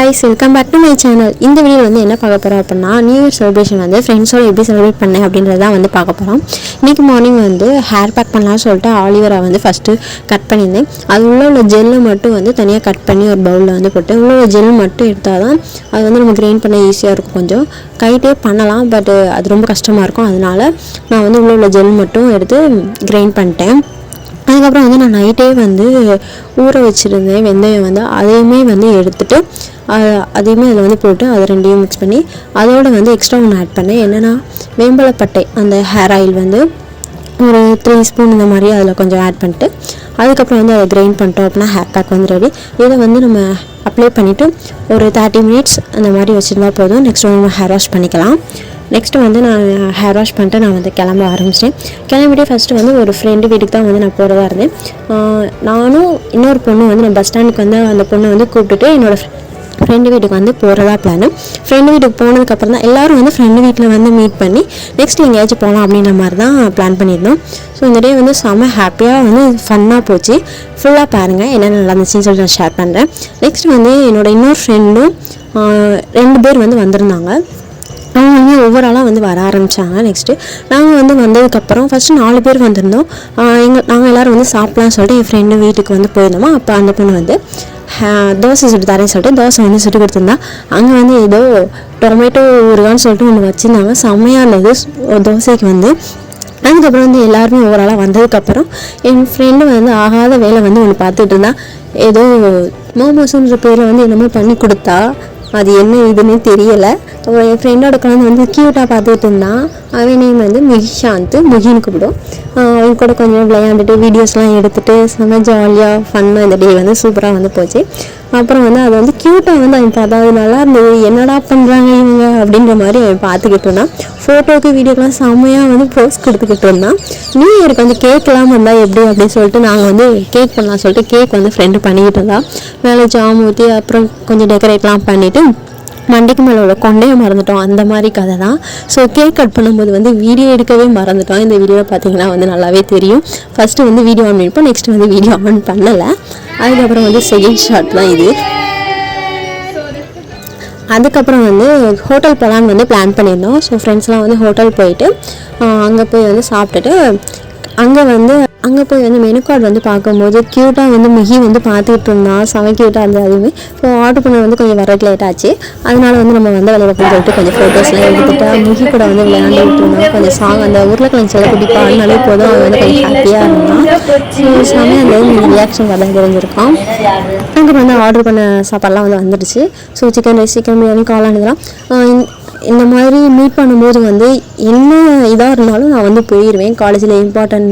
guys, welcome back to my channel. இந்த video வந்து என்ன பார்க்க போறோம் அப்படினா நியூ இயர் செலிப்ரேஷன் வந்து ஃப்ரெண்ட்ஸோட எப்படி செலிப்ரேட் பண்ணேன் அப்படின்றத தான் வந்து பார்க்க போறோம். இன்னைக்கு மார்னிங் வந்து ஹேர் பேக் பண்ணலாம்னு சொல்லிட்டு ஆலிவேரா வந்து ஃபர்ஸ்ட் கட் பண்ணியிருந்தேன். அது உள்ள ஜெல்லை மட்டும் வந்து தனியாக கட் பண்ணி ஒரு பவுலில் வந்து போட்டு உள்ள ஜெல் மட்டும் எடுத்தால் தான் அது வந்து நம்ம கிரைண்ட் பண்ண ஈஸியாக இருக்கும். கொஞ்சம் கைட்டே பண்ணலாம், பட் அது ரொம்ப கஷ்டமாக இருக்கும். அதனால நான் வந்து உள்ள ஜெல் மட்டும் எடுத்து கிரைண்ட் பண்ணிட்டேன். அதுக்கப்புறம் வந்து நான் நைட்டே வந்து ஊற வச்சுருந்தேன் வெந்தயம் வந்து, அதையுமே வந்து எடுத்துகிட்டு அதையுமே அதில் வந்து போட்டு அதை ரெண்டையும் மிக்ஸ் பண்ணி அதோடு வந்து எக்ஸ்ட்ரா ஒன்று ஆட் பண்ணேன். என்னென்னா வேம்பலப்பட்டை அந்த ஹேர் ஆயில் வந்து ஒரு 3 ஸ்பூன் இந்த மாதிரி அதில் கொஞ்சம் ஆட் பண்ணிட்டு அதுக்கப்புறம் வந்து அதை கிரைண்ட் பண்ணிட்டோம் அப்படின்னா ஹேர் பேக் வந்து ரெடி. இதை வந்து நம்ம அப்ளை பண்ணிவிட்டு ஒரு 30 மினிட்ஸ் அந்த மாதிரி வச்சுருந்தா போதும். நெக்ஸ்ட் வந்து நம்ம ஹேர் வாஷ் பண்ணிக்கலாம். நெக்ஸ்ட்டு வந்து நான் ஹேர் வாஷ் பண்ணிட்டு நான் வந்து கிளம்ப ஆரம்பிச்சிட்டேன். கிளம்பிட்டு ஃபஸ்ட்டு வந்து ஒரு ஃப்ரெண்டு வீட்டுக்கு தான் வந்து நான் போகிறதா இருந்தேன். நானும் இன்னொரு பொண்ணு வந்து நான் பஸ் ஸ்டாண்டுக்கு வந்து அந்த பொண்ணை வந்து கூப்பிட்டுட்டு என்னோடய ஃப்ரெண்டு வீட்டுக்கு வந்து போகிறதா பிளானு. ஃப்ரெண்டு வீட்டுக்கு போனதுக்கப்புறம் தான் எல்லோரும் வந்து ஃப்ரெண்டு வீட்டில் வந்து மீட் பண்ணி நெக்ஸ்ட் எங்கேயாச்சும் போகலாம் அப்படின்ற மாதிரி தான் பிளான் பண்ணியிருந்தோம். ஸோ இந்த டே வந்து செம்ம ஹாப்பியாக வந்து ஃபன்னாக போச்சு. ஃபுல்லாக பாருங்கள் என்னென்ன நடந்துச்சுன்னு சொல்லிட்டு நான் ஷேர் பண்ணுறேன். நெக்ஸ்ட் வந்து என்னோடய இன்னொரு ஃப்ரெண்டும் 2 பேர் வந்து வந்திருந்தாங்க. அவங்க வந்து ஒவ்வொரு ஆளாக வந்து வர ஆரம்பித்தாங்க. நெக்ஸ்ட்டு நாங்கள் வந்து வந்ததுக்கப்புறம் ஃபஸ்ட்டு 4 பேர் வந்திருந்தோம். நாங்கள் எல்லோரும் வந்து சாப்பிட்லான்னு சொல்லிட்டு என் ஃப்ரெண்டு வீட்டுக்கு வந்து போயிருந்தோமா. அப்போ அந்த பொண்ணு வந்து தோசை சுட்டு தரேன்னு சொல்லிட்டு தோசை வந்து சுட்டு கொடுத்துருந்தா. அங்கே வந்து ஏதோ டொமேட்டோ ஊறுகான்னு சொல்லிட்டு ஒன்று வச்சுருந்தாங்க. செம்மையாக இருந்தது தோசைக்கு வந்து. அதுக்கப்புறம் வந்து எல்லாருமே ஒவ்வொரு ஆளாக வந்ததுக்கப்புறம் என் ஃப்ரெண்டு வந்து ஆகாத வேலை வந்து ஒன்று பார்த்துட்டு இருந்தா. ஏதோ மோமோஸுன்ற பேரில் வந்து என்னமோ பண்ணி கொடுத்தா, அது என்ன இதுன்னு தெரியலை. என் ஃப்ரெண்டோட குழந்தை வந்து க்யூட்டாக பார்த்துட்டு இருந்தான். அவன் நேம் வந்து மிஷாந்த், முகின்னு கூப்பிடும். அவங்க கூட கொஞ்சம் விளையாண்டுட்டு வீடியோஸ்லாம் எடுத்துகிட்டு செம்ம ஜாலியாக ஃபன்னாக இந்த டே வந்து சூப்பராக வந்து போச்சு. அப்புறம் வந்து அது வந்து க்யூட்டாக வந்து அவன் பார்த்தா அது நல்லா இருந்தது. என்னடா பண்ணுறாங்க இவங்க அப்படின்ற மாதிரி அவன் பார்த்துக்கிட்டு இருந்தான். ஃபோட்டோக்கு வீடியோக்கெலாம் செம்மையாக வந்து போஸ்ட் கொடுத்துக்கிட்டு இருந்தான். நியூ இயருக்கு வந்து கேட்கலாம் இருந்தால் எப்படி அப்படின்னு சொல்லிட்டு நாங்கள் வந்து கேக் பண்ணலாம் சொல்லிட்டு கேக் வந்து ஃப்ரெண்டு பண்ணிக்கிட்டு இருந்தான். மேலே ஜாம் ஊற்றி அப்புறம் கொஞ்சம் டெக்கரேட்லாம் பண்ணிவிட்டு மண்டைக்கு மேலே உள்ள கொண்டையை மறந்துட்டோம். அந்த மாதிரி கதை தான். ஸோ கேக் கட் பண்ணும்போது வந்து வீடியோ எடுக்கவே மறந்துட்டோம். இந்த வீடியோவில் பார்த்தீங்கன்னா வந்து நல்லாவே தெரியும். ஃபஸ்ட்டு வந்து வீடியோ ஆன் பண்ணிப்போம், நெக்ஸ்ட் வந்து வீடியோ ஆன் பண்ணலை. அதுக்கப்புறம் வந்து செகண்ட் ஷாட் தான் இது. அதுக்கப்புறம் வந்து ஹோட்டல் போகலான்னு வந்து பிளான் பண்ணியிருந்தோம். ஸோ ஃப்ரெண்ட்ஸ்லாம் வந்து ஹோட்டல் போயிட்டு அங்கே போய் வந்து சாப்பிட்டுட்டு அங்கே போய் வந்து மெனு கார்டு வந்து பார்க்கும்போது க்யூட்டாக வந்து மிகி வந்து பார்த்துக்கிட்டு இருந்தான். செம க்யூட்டாக இருந்தது அதுவுமே. ஸோ ஆர்டர் பண்ண வந்து கொஞ்சம் வரக்கு லேட் ஆச்சு. அதனால வந்து நம்ம வந்து விளையாட சொல்லிட்டு கொஞ்சம் ஃபோட்டோஸ்லாம் எடுத்துகிட்டு மிகி கூட வந்து விளையாண்டுட்டு இருந்தான். கொஞ்சம் சாங் அந்த உருளைக்கிழங்கு சில குடிப்பா அதனாலே போதும் அவன் வந்து கொஞ்சம் ஹாப்பியாக இருந்தான். ஸோ செமையாக அந்த ரியாக்ஷன் கதை தெரிஞ்சிருக்கான். அங்கே வந்து ஆர்டர் பண்ண சாப்பாடெலாம் வந்து வந்துடுச்சு. So chicken rice, chicken biryani, காளான் இதெல்லாம் இந்த மாதிரி மீட் பண்ணும்போது வந்து என்ன இதாக இருந்தாலும் நான் வந்து போயிடுவேன். காலேஜில் இம்பார்ட்டன்ட்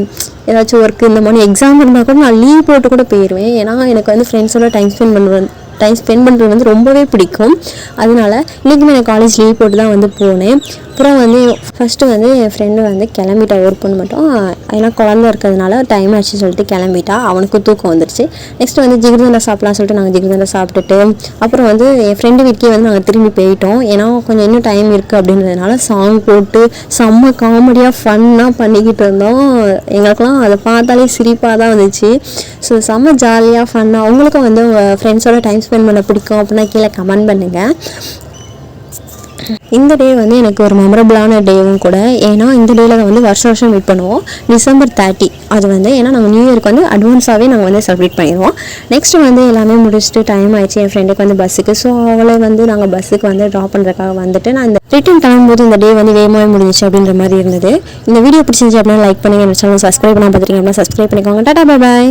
ஏதாச்சும் ஒர்க்கு இந்த மாதிரி எக்ஸாம் இருந்தால் கூட நான் லீவ் போட்டு கூட போயிடுவேன். ஏன்னா எனக்கு வந்து ஃப்ரெண்ட்ஸோட டைம் ஸ்பெண்ட் பண்ணுறது வந்து ரொம்பவே பிடிக்கும். அதனால இன்றைக்குமே நான் காலேஜ் லீவ் போட்டு தான் வந்து போனேன். அப்புறம் வந்து ஃபஸ்ட்டு வந்து என் ஃப்ரெண்டு வந்து கிளம்பிட்டா. ஒர்க் பண்ண மட்டும் ஏன்னா குழந்தை இருக்கிறதுனால டைம் ஆச்சு சொல்லிட்டு கிளம்பிட்டா. அவனுக்கு தூக்கம் வந்துடுச்சு. நெக்ஸ்ட்டு வந்து ஜிகிர்தண்டா சாப்பிட்லாம் சொல்லிட்டு நாங்கள் ஜிகிர்தண்டா சாப்பிட்டுட்டு அப்புறம் வந்து என் ஃப்ரெண்டு வீட்டுக்கே வந்து நாங்கள் திரும்பி போயிட்டோம். ஏன்னா கொஞ்சம் இன்னும் டைம் இருக்குது அப்படின்றதுனால சாங் போட்டு செம்ம காமெடியாக ஃபன்னாக பண்ணிக்கிட்டு இருந்தோம். எங்களுக்கெல்லாம் அதை பார்த்தாலே சிரிப்பாக தான் வந்துச்சு. ஸோ செம்ம ஜாலியாக ஃபன்னாக. அவங்களுக்கும் வந்து ஃப்ரெண்ட்ஸோட டைம் ஸ்பெண்ட் பண்ண பிடிக்கும் அப்படின்னா கீழே கமெண்ட் பண்ணுங்கள். இந்த டே வந்து எனக்கு ஒரு மெமரபிளான டேவும் கூட. ஏன்னா இந்த டேயில் வந்து வருஷம் மீட் பண்ணுவோம். December 30 அது வந்து ஏன்னா நாங்கள் நியூ இயருக்கு வந்து அட்வான்ஸாகவே நாங்கள் வந்து செலிப்ரேட் பண்ணிடுவோம். நெக்ஸ்ட்டு வந்து எல்லாமே முடிச்சுட்டு டைம் ஆயிடுச்சு என் ஃப்ரெண்டுக்கு வந்து பஸ்ஸுக்கு. ஸோ அவளை வந்து நாங்கள் பஸ்ஸுக்கு வந்து ட்ராப் பண்ணுறதுக்காக வந்துட்டு நான் இந்த ரிட்டன் கிளம்பும்போது இந்த டே வந்து வேகமாக முடிஞ்சிச்சு அப்படின்ற மாதிரி இருந்தது. இந்த வீடியோ பிடிச்சிருந்துச்சு அப்படின்னா லைக் பண்ணுங்கள். என்னோட சேனல் சப்ஸ்கிரைப் பண்ணால் பார்த்துருக்கீங்க அப்படின்னா சப்ஸ்கிரைப் பண்ணிக்கோங்க. டாடா, பாய்.